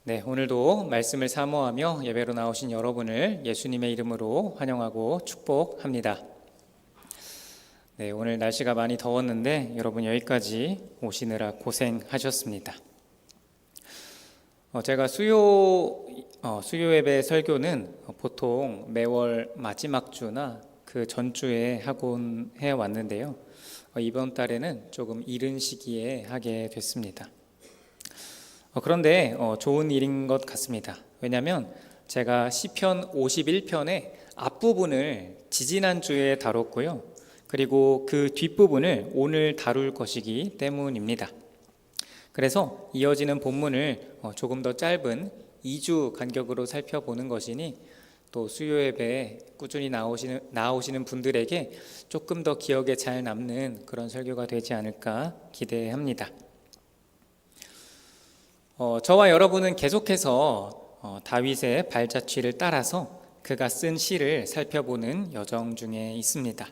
네, 오늘도 말씀을 사모하며 예배로 나오신 여러분을 예수님의 이름으로 환영하고 축복합니다. 네, 오늘 날씨가 많이 더웠는데 여러분 여기까지 오시느라 고생하셨습니다. 제가 수요 예배 설교는 보통 매월 마지막 주나 그 전주에 하곤 해왔는데요. 이번 달에는 조금 이른 시기에 하게 됐습니다. 그런데 좋은 일인 것 같습니다. 왜냐하면 제가 시편 51편의 앞부분을 지지난주에 다뤘고요. 그리고 그 뒷부분을 오늘 다룰 것이기 때문입니다. 그래서 이어지는 본문을 조금 더 짧은 2주 간격으로 살펴보는 것이니 또 수요 예배에 꾸준히 나오시는 분들에게 조금 더 기억에 잘 남는 그런 설교가 되지 않을까 기대합니다. 저와 여러분은 계속해서 다윗의 발자취를 따라서 그가 쓴 시를 살펴보는 여정 중에 있습니다.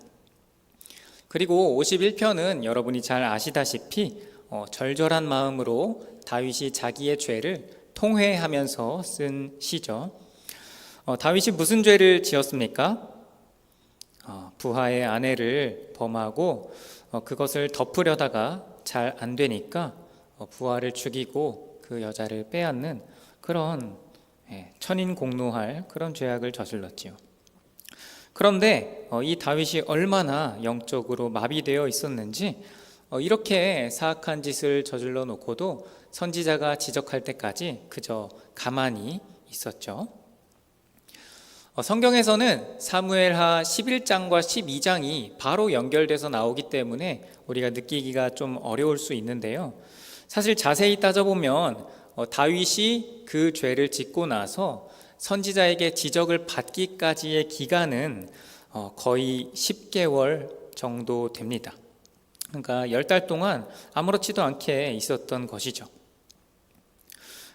그리고 51편은 여러분이 잘 아시다시피 절절한 마음으로 다윗이 자기의 죄를 통회하면서 쓴 시죠. 다윗이 무슨 죄를 지었습니까? 부하의 아내를 범하고 그것을 덮으려다가 잘 안 되니까 부하를 죽이고 그 여자를 빼앗는 그런 천인공노할 그런 죄악을 저질렀지요. 그런데 이 다윗이 얼마나 영적으로 마비되어 있었는지 이렇게 사악한 짓을 저질러 놓고도 선지자가 지적할 때까지 그저 가만히 있었죠. 성경에서는 사무엘하 11장과 12장이 바로 연결돼서 나오기 때문에 우리가 느끼기가 좀 어려울 수 있는데요. 사실 자세히 따져보면 다윗이 그 죄를 짓고 나서 선지자에게 지적을 받기까지의 기간은 거의 10개월 정도 됩니다. 그러니까 10달 동안 아무렇지도 않게 있었던 것이죠.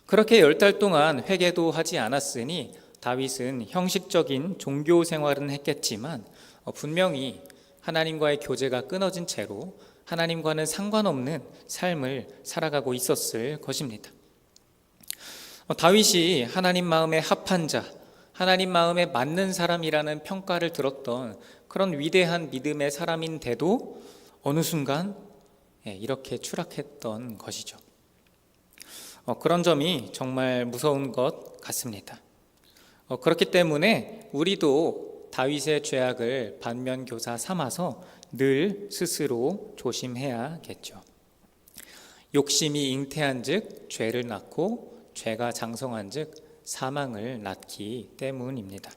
그렇게 10달 동안 회개도 하지 않았으니 다윗은 형식적인 종교 생활은 했겠지만 분명히 하나님과의 교제가 끊어진 채로 하나님과는 상관없는 삶을 살아가고 있었을 것입니다. 다윗이 하나님 마음에 합한 자, 하나님 마음에 맞는 사람이라는 평가를 들었던 그런 위대한 믿음의 사람인데도 어느 순간 이렇게 추락했던 것이죠. 그런 점이 정말 무서운 것 같습니다. 그렇기 때문에 우리도 다윗의 죄악을 반면교사 삼아서 늘 스스로 조심해야겠죠. 욕심이 잉태한 즉 죄를 낳고 죄가 장성한 즉 사망을 낳기 때문입니다.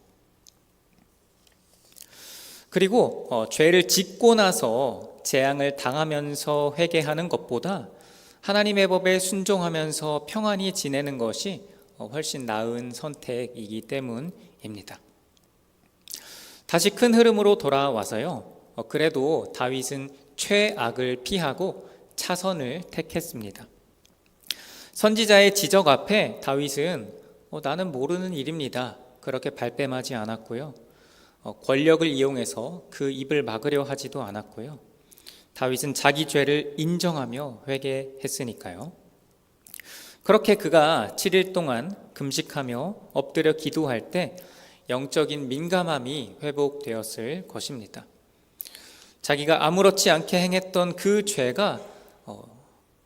그리고 죄를 짓고 나서 재앙을 당하면서 회개하는 것보다 하나님의 법에 순종하면서 평안히 지내는 것이 훨씬 나은 선택이기 때문입니다. 다시 큰 흐름으로 돌아와서요. 그래도 다윗은 최악을 피하고 차선을 택했습니다. 선지자의 지적 앞에 다윗은 나는 모르는 일입니다. 그렇게 발뺌하지 않았고요. 권력을 이용해서 그 입을 막으려 하지도 않았고요. 다윗은 자기 죄를 인정하며 회개했으니까요. 그렇게 그가 7일 동안 금식하며 엎드려 기도할 때 영적인 민감함이 회복되었을 것입니다. 자기가 아무렇지 않게 행했던 그 죄가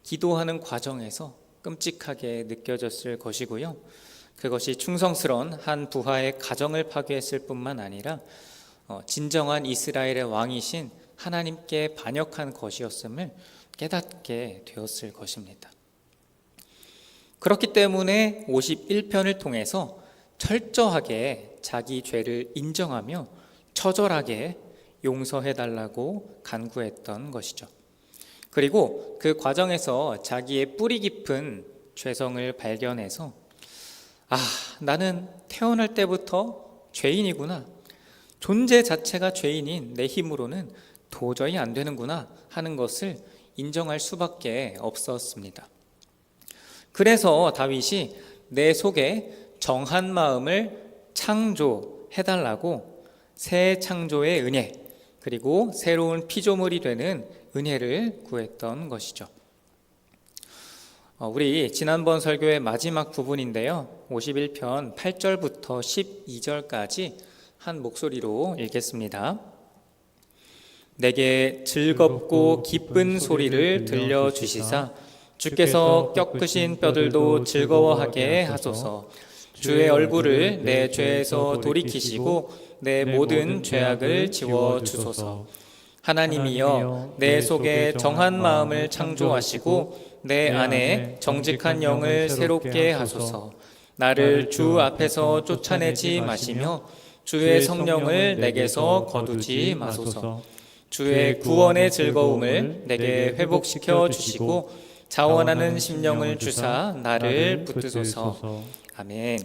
기도하는 과정에서 끔찍하게 느껴졌을 것이고요. 그것이 충성스러운 한 부하의 가정을 파괴했을 뿐만 아니라 진정한 이스라엘의 왕이신 하나님께 반역한 것이었음을 깨닫게 되었을 것입니다. 그렇기 때문에 51편을 통해서 철저하게 자기 죄를 인정하며 처절하게 용서해달라고 간구했던 것이죠. 그리고 그 과정에서 자기의 뿌리 깊은 죄성을 발견해서 나는 태어날 때부터 죄인이구나. 존재 자체가 죄인인 내 힘으로는 도저히 안 되는구나 하는 것을 인정할 수밖에 없었습니다. 그래서 다윗이 내 속에 정한 마음을 창조해달라고 새 창조의 은혜 그리고 새로운 피조물이 되는 은혜를 구했던 것이죠. 우리 지난번 설교의 마지막 부분인데요. 51편 8절부터 12절까지 한 목소리로 읽겠습니다. 내게 즐겁고 기쁜 소리를 들려주시사 주께서 꺾으신 뼈들도 즐거워하게 하소서. 주의 얼굴을 내 죄에서 돌이키시고 내 모든 죄악을 지워주소서. 하나님이여, 내 속에 정한 마음을 창조하시고 내 안에 정직한 영을 새롭게 하소서. 나를 주 앞에서 쫓아내지 마시며 주의 성령을 내게서 거두지 마소서. 주의 구원의 즐거움을 내게 회복시켜 주시고 자원하는 심령을 주사 나를 붙드소서. 아멘.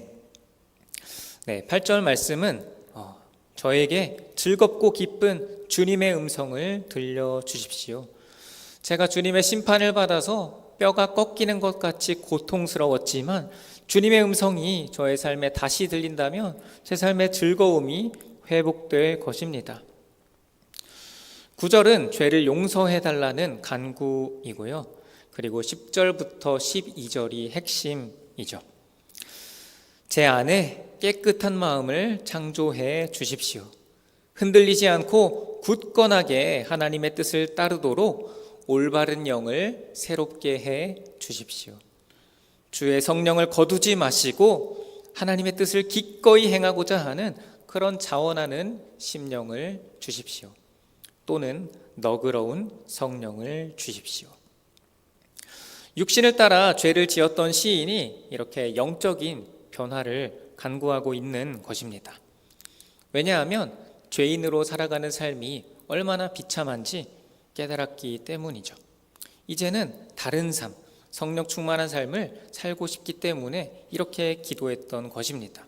네, 8절 말씀은 저에게 즐겁고 기쁜 주님의 음성을 들려주십시오. 제가 주님의 심판을 받아서 뼈가 꺾이는 것 같이 고통스러웠지만 주님의 음성이 저의 삶에 다시 들린다면 제 삶의 즐거움이 회복될 것입니다. 9절은 죄를 용서해달라는 간구이고요. 그리고 10절부터 12절이 핵심이죠. 제 안에 깨끗한 마음을 창조해 주십시오. 흔들리지 않고 굳건하게 하나님의 뜻을 따르도록 올바른 영을 새롭게 해 주십시오. 주의 성령을 거두지 마시고 하나님의 뜻을 기꺼이 행하고자 하는 그런 자원하는 심령을 주십시오. 또는 너그러운 성령을 주십시오. 육신을 따라 죄를 지었던 시인이 이렇게 영적인 변화를 간구하고 있는 것입니다. 왜냐하면 죄인으로 살아가는 삶이 얼마나 비참한지 깨달았기 때문이죠. 이제는 다른 삶, 성령 충만한 삶을 살고 싶기 때문에 이렇게 기도했던 것입니다.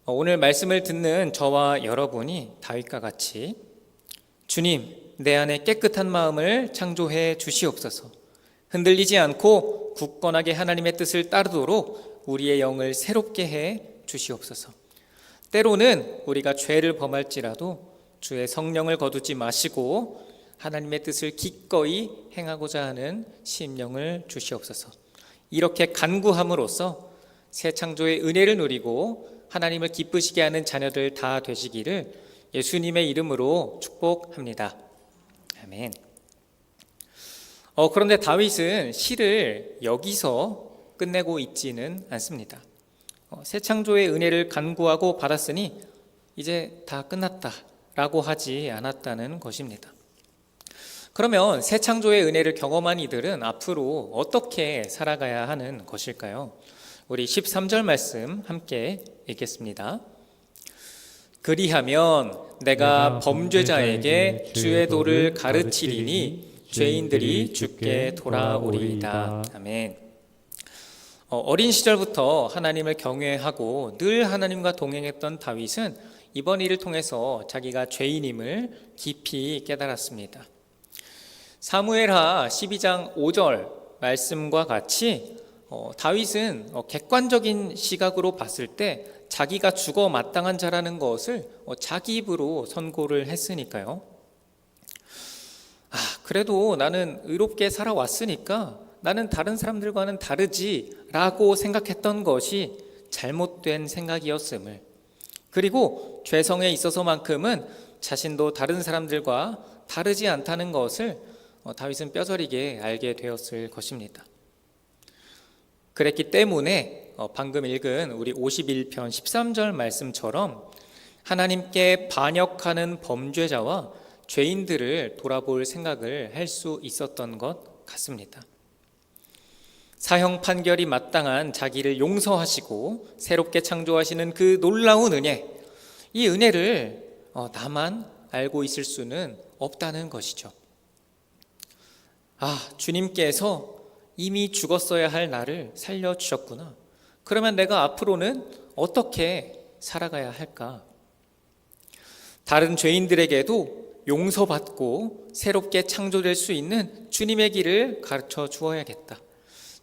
오늘 말씀을 듣는 저와 여러분이 다윗과 같이 주님, 내 안에 깨끗한 마음을 창조해 주시옵소서. 흔들리지 않고 굳건하게 하나님의 뜻을 따르도록 우리의 영을 새롭게 해 주시옵소서. 때로는 우리가 죄를 범할지라도 주의 성령을 거두지 마시고 하나님의 뜻을 기꺼이 행하고자 하는 심령을 주시옵소서. 이렇게 간구함으로써 새 창조의 은혜를 누리고 하나님을 기쁘시게 하는 자녀들 다 되시기를 예수님의 이름으로 축복합니다. 아멘. 그런데 다윗은 시를 여기서 끝내고 있지는 않습니다. 새 창조의 은혜를 간구하고 받았으니 이제 다 끝났다라고 하지 않았다는 것입니다. 그러면 새 창조의 은혜를 경험한 이들은 앞으로 어떻게 살아가야 하는 것일까요? 우리 13절 말씀 함께 읽겠습니다. 그리하면 내가 범죄자에게 주의 도를 가르치리니 죄인들이 주께 돌아오리이다. 아멘. 어린 시절부터 하나님을 경외하고 늘 하나님과 동행했던 다윗은 이번 일을 통해서 자기가 죄인임을 깊이 깨달았습니다. 사무엘하 12장 5절 말씀과 같이 다윗은 객관적인 시각으로 봤을 때 자기가 죽어 마땅한 자라는 것을 자기 입으로 선고를 했으니까요. 그래도 나는 의롭게 살아왔으니까 나는 다른 사람들과는 다르지라고 생각했던 것이 잘못된 생각이었음을, 그리고 죄성에 있어서만큼은 자신도 다른 사람들과 다르지 않다는 것을 다윗은 뼈저리게 알게 되었을 것입니다. 그랬기 때문에 방금 읽은 우리 51편 13절 말씀처럼 하나님께 반역하는 범죄자와 죄인들을 돌아볼 생각을 할 수 있었던 것 같습니다. 사형 판결이 마땅한 자기를 용서하시고 새롭게 창조하시는 그 놀라운 은혜, 이 은혜를 나만 알고 있을 수는 없다는 것이죠. 주님께서 이미 죽었어야 할 나를 살려주셨구나. 그러면 내가 앞으로는 어떻게 살아가야 할까? 다른 죄인들에게도 용서받고 새롭게 창조될 수 있는 주님의 길을 가르쳐 주어야겠다.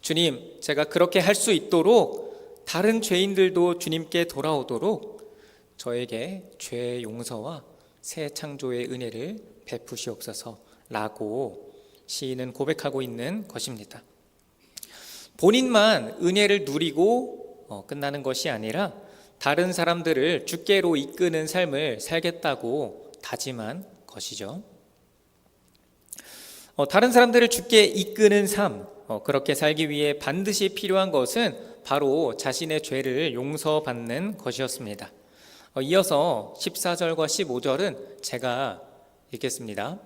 주님, 제가 그렇게 할 수 있도록 다른 죄인들도 주님께 돌아오도록 저에게 죄의 용서와 새 창조의 은혜를 베푸시옵소서 라고 시인은 고백하고 있는 것입니다. 본인만 은혜를 누리고 끝나는 것이 아니라 다른 사람들을 주께로 이끄는 삶을 살겠다고 다짐한 것이죠. 다른 사람들을 주께 이끄는 삶, 그렇게 살기 위해 반드시 필요한 것은 바로 자신의 죄를 용서받는 것이었습니다. 이어서 14절과 15절은 제가 읽겠습니다.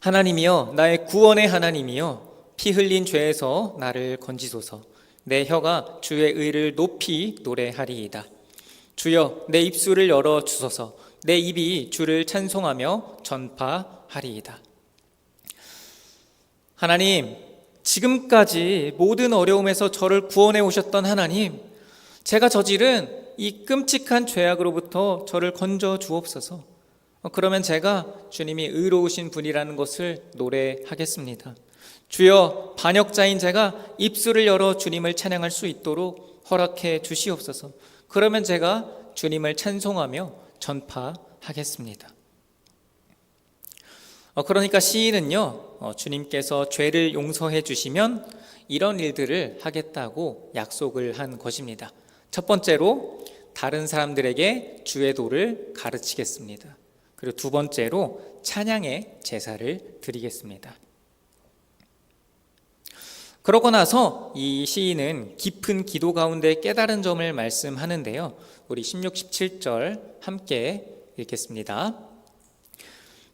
하나님이여, 나의 구원의 하나님이여, 피 흘린 죄에서 나를 건지소서. 내 혀가 주의 의를 높이 노래하리이다. 주여, 내 입술을 열어 주소서. 내 입이 주를 찬송하며 전파하리이다. 하나님, 지금까지 모든 어려움에서 저를 구원해 오셨던 하나님, 제가 저지른 이 끔찍한 죄악으로부터 저를 건져 주옵소서. 그러면 제가 주님이 의로우신 분이라는 것을 노래하겠습니다. 주여, 반역자인 제가 입술을 열어 주님을 찬양할 수 있도록 허락해 주시옵소서. 그러면 제가 주님을 찬송하며 전파하겠습니다. 그러니까 시인은요, 주님께서 죄를 용서해 주시면 이런 일들을 하겠다고 약속을 한 것입니다. 첫 번째로 다른 사람들에게 주의 도를 가르치겠습니다. 그리고 두 번째로 찬양의 제사를 드리겠습니다. 그러고 나서 이 시인은 깊은 기도 가운데 깨달은 점을 말씀하는데요. 우리 16, 17절 함께 읽겠습니다.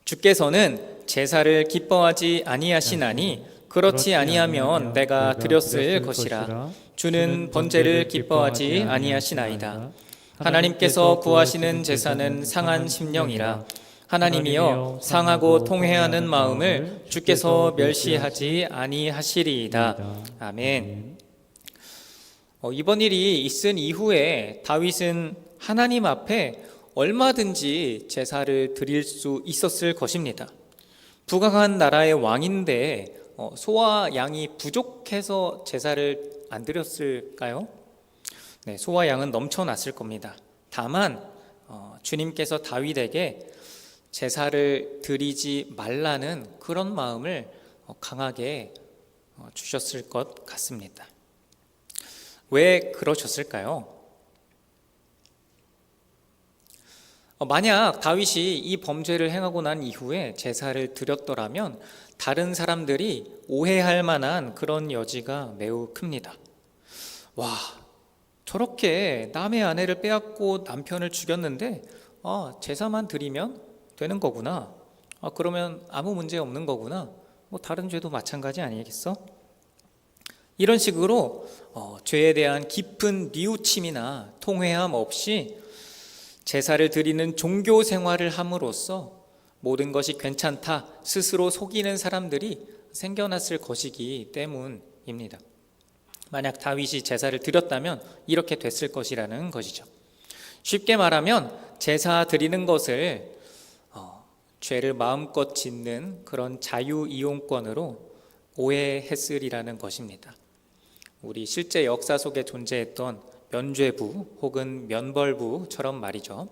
주께서는 제사를 기뻐하지 아니하시나니 그렇지 아니하면 내가 드렸을 것이라. 주는 번제를 기뻐하지 아니하시나이다. 하나님께서 구하시는 제사는 상한 심령이라. 하나님이여, 상하고 통회하는 마음을 주께서 멸시하지 아니하시리이다. 아멘. 이번 일이 있은 이후에 다윗은 하나님 앞에 얼마든지 제사를 드릴 수 있었을 것입니다. 부강한 나라의 왕인데 소와 양이 부족해서 제사를 안 드렸을까요? 네, 소와 양은 넘쳐났을 겁니다. 다만 주님께서 다윗에게 제사를 드리지 말라는 그런 마음을 강하게 주셨을 것 같습니다. 왜 그러셨을까요? 만약 다윗이 이 범죄를 행하고 난 이후에 제사를 드렸더라면 다른 사람들이 오해할 만한 그런 여지가 매우 큽니다. 와, 저렇게 남의 아내를 빼앗고 남편을 죽였는데 제사만 드리면 되는 거구나. 그러면 아무 문제 없는 거구나. 다른 죄도 마찬가지 아니겠어? 이런 식으로 죄에 대한 깊은 뉘우침이나 통회함 없이 제사를 드리는 종교 생활을 함으로써 모든 것이 괜찮다 스스로 속이는 사람들이 생겨났을 것이기 때문입니다. 만약 다윗이 제사를 드렸다면 이렇게 됐을 것이라는 것이죠. 쉽게 말하면 제사 드리는 것을 죄를 마음껏 짓는 그런 자유이용권으로 오해했으리라는 것입니다. 우리 실제 역사 속에 존재했던 면죄부 혹은 면벌부처럼 말이죠.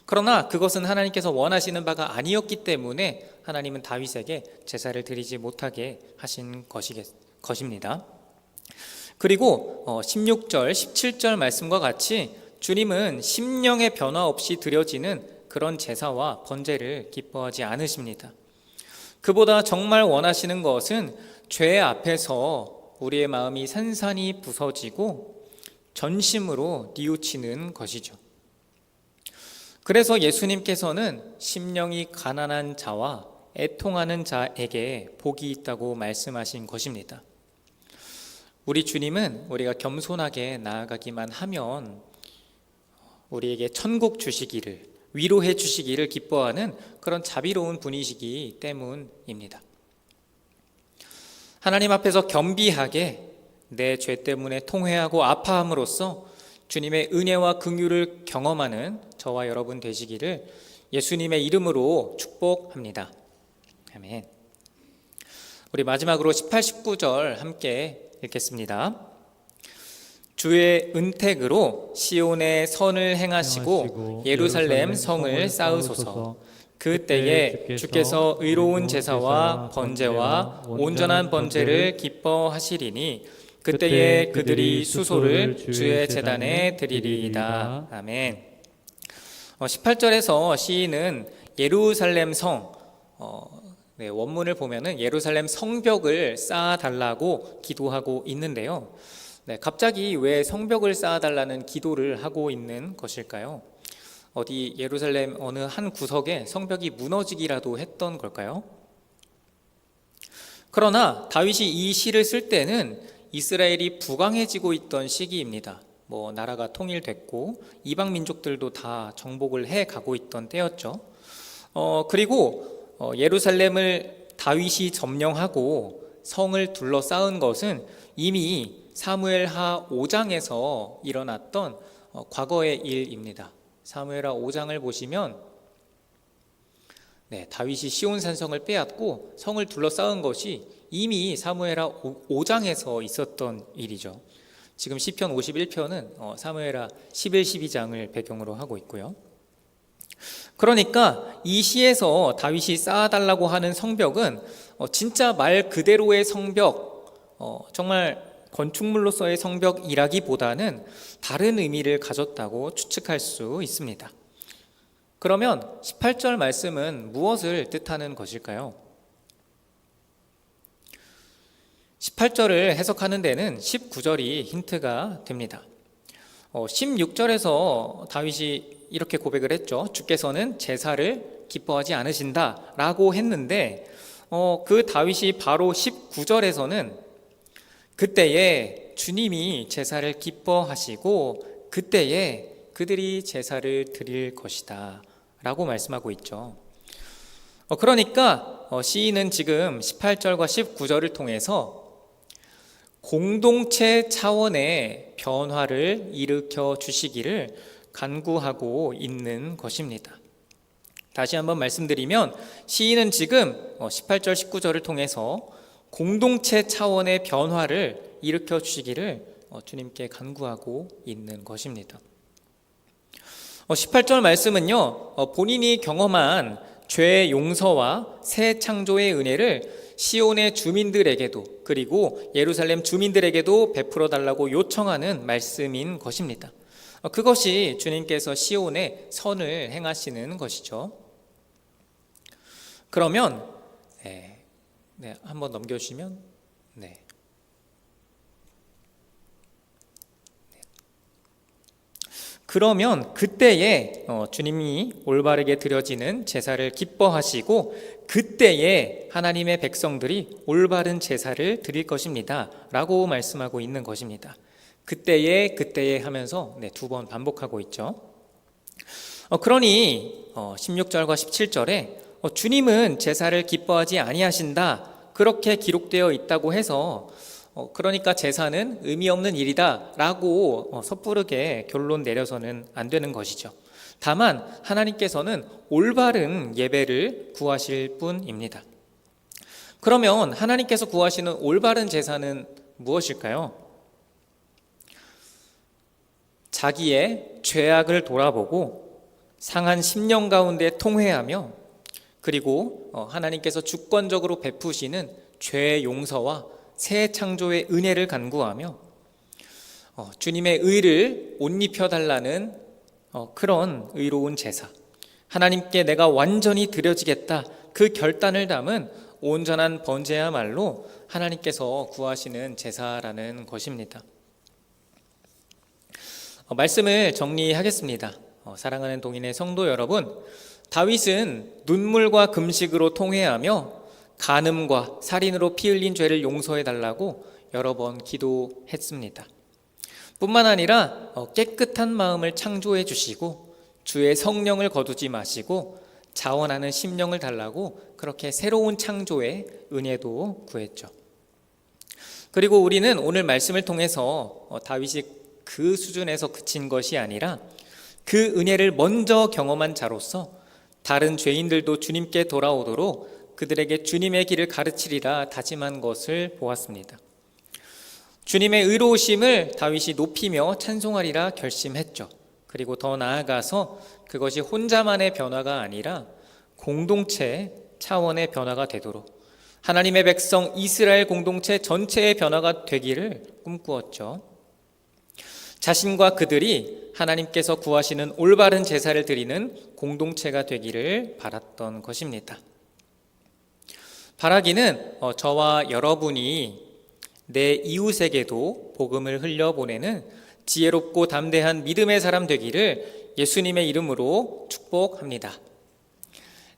그러나 그것은 하나님께서 원하시는 바가 아니었기 때문에 하나님은 다윗에게 제사를 드리지 못하게 하신 것입니다. 그리고 16절, 17절 말씀과 같이 주님은 심령의 변화 없이 드려지는 그런 제사와 번제를 기뻐하지 않으십니다. 그보다 정말 원하시는 것은 죄 앞에서 우리의 마음이 산산이 부서지고 전심으로 뉘우치는 것이죠. 그래서 예수님께서는 심령이 가난한 자와 애통하는 자에게 복이 있다고 말씀하신 것입니다. 우리 주님은 우리가 겸손하게 나아가기만 하면 우리에게 천국 주시기를, 위로해 주시기를 기뻐하는 그런 자비로운 분이시기 때문입니다. 하나님 앞에서 겸비하게 내 죄 때문에 통회하고 아파함으로써 주님의 은혜와 긍휼을 경험하는 저와 여러분 되시기를 예수님의 이름으로 축복합니다. 아멘. 우리 마지막으로 18, 19절 함께 읽겠습니다. 주의 은택으로 시온의 선을 행하시고 예루살렘 성을 쌓으소서. 그때에 주께서 의로운 제사와 번제와 온전한 번제를 기뻐하시리니 그때에 그들이 수소를 주의 제단에 드리리이다. 아멘. 18절에서 시인은 예루살렘 성, 원문을 보면은 예루살렘 성벽을 쌓아달라고 기도하고 있는데요. 갑자기 왜 성벽을 쌓아달라는 기도를 하고 있는 것일까요? 어디 예루살렘 어느 한 구석에 성벽이 무너지기라도 했던 걸까요? 그러나 다윗이 이 시를 쓸 때는 이스라엘이 부강해지고 있던 시기입니다. 나라가 통일됐고 이방 민족들도 다 정복을 해 가고 있던 때였죠. 그리고 예루살렘을 다윗이 점령하고 성을 둘러싸은 것은 이미 사무엘하 5장에서 일어났던 과거의 일입니다. 사무엘하 5장을 보시면 다윗이 시온 산성을 빼앗고 성을 둘러싸은 것이 이미 사무엘하 5장에서 있었던 일이죠. 지금 시편 51편은 사무엘하 11, 12장을 배경으로 하고 있고요. 그러니까 이 시에서 다윗이 쌓아달라고 하는 성벽은 진짜 말 그대로의 성벽, 정말 건축물로서의 성벽이라기보다는 다른 의미를 가졌다고 추측할 수 있습니다. 그러면 18절 말씀은 무엇을 뜻하는 것일까요? 18절을 해석하는 데는 19절이 힌트가 됩니다. 16절에서 다윗이 이렇게 고백을 했죠. 주께서는 제사를 기뻐하지 않으신다 라고 했는데 그 다윗이 바로 19절에서는 그때에 주님이 제사를 기뻐하시고 그때에 그들이 제사를 드릴 것이다 라고 말씀하고 있죠. 그러니까 시인은 지금 18절과 19절을 통해서 공동체 차원의 변화를 일으켜 주시기를 간구하고 있는 것입니다. 다시 한번 말씀드리면 시인은 지금 18절 19절을 통해서 공동체 차원의 변화를 일으켜 주시기를 주님께 간구하고 있는 것입니다. 18절 말씀은요, 본인이 경험한 죄의 용서와 새 창조의 은혜를 시온의 주민들에게도 그리고 예루살렘 주민들에게도 베풀어 달라고 요청하는 말씀인 것입니다. 그것이 주님께서 시온에 선을 행하시는 것이죠. 그러면 한번 넘겨주시면 그러면 그때에 주님이 올바르게 드려지는 제사를 기뻐하시고 그때에 하나님의 백성들이 올바른 제사를 드릴 것입니다 라고 말씀하고 있는 것입니다. 그때에 하면서 두 번 반복하고 있죠. 그러니 16절과 17절에 주님은 제사를 기뻐하지 아니하신다 그렇게 기록되어 있다고 해서 그러니까 제사는 의미 없는 일이다 라고 섣부르게 결론 내려서는 안 되는 것이죠. 다만 하나님께서는 올바른 예배를 구하실 뿐입니다. 그러면 하나님께서 구하시는 올바른 제사는 무엇일까요? 자기의 죄악을 돌아보고 상한 심령 가운데 통회하며 그리고 하나님께서 주권적으로 베푸시는 죄의 용서와 새 창조의 은혜를 간구하며 주님의 의를 옷 입혀달라는 그런 의로운 제사, 하나님께 내가 완전히 드려지겠다 그 결단을 담은 온전한 번제야말로 하나님께서 구하시는 제사라는 것입니다. 말씀을 정리하겠습니다. 사랑하는 동인의 성도 여러분, 다윗은 눈물과 금식으로 통회하며 간음과 살인으로 피 흘린 죄를 용서해 달라고 여러 번 기도했습니다. 뿐만 아니라 깨끗한 마음을 창조해 주시고 주의 성령을 거두지 마시고 자원하는 심령을 달라고 그렇게 새로운 창조의 은혜도 구했죠. 그리고 우리는 오늘 말씀을 통해서 다윗이 그 수준에서 그친 것이 아니라 그 은혜를 먼저 경험한 자로서 다른 죄인들도 주님께 돌아오도록 그들에게 주님의 길을 가르치리라 다짐한 것을 보았습니다. 주님의 의로우심을 다윗이 높이며 찬송하리라 결심했죠. 그리고 더 나아가서 그것이 혼자만의 변화가 아니라 공동체 차원의 변화가 되도록 하나님의 백성 이스라엘 공동체 전체의 변화가 되기를 꿈꾸었죠. 자신과 그들이 하나님께서 구하시는 올바른 제사를 드리는 공동체가 되기를 바랐던 것입니다. 바라기는 저와 여러분이 내 이웃에게도 복음을 흘려보내는 지혜롭고 담대한 믿음의 사람 되기를 예수님의 이름으로 축복합니다.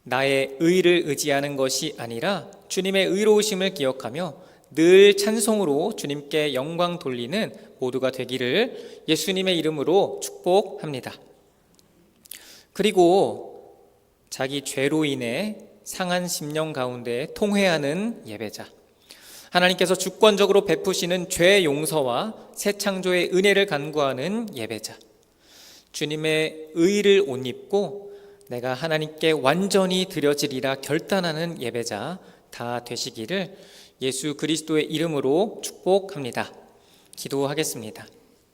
나의 의를 의지하는 것이 아니라 주님의 의로우심을 기억하며 늘 찬송으로 주님께 영광 돌리는 모두가 되기를 예수님의 이름으로 축복합니다. 그리고 자기 죄로 인해 상한 심령 가운데 통회하는 예배자, 하나님께서 주권적으로 베푸시는 죄 용서와 새 창조의 은혜를 간구하는 예배자, 주님의 의를 옷 입고 내가 하나님께 완전히 드려지리라 결단하는 예배자 다 되시기를 예수 그리스도의 이름으로 축복합니다. 기도하겠습니다.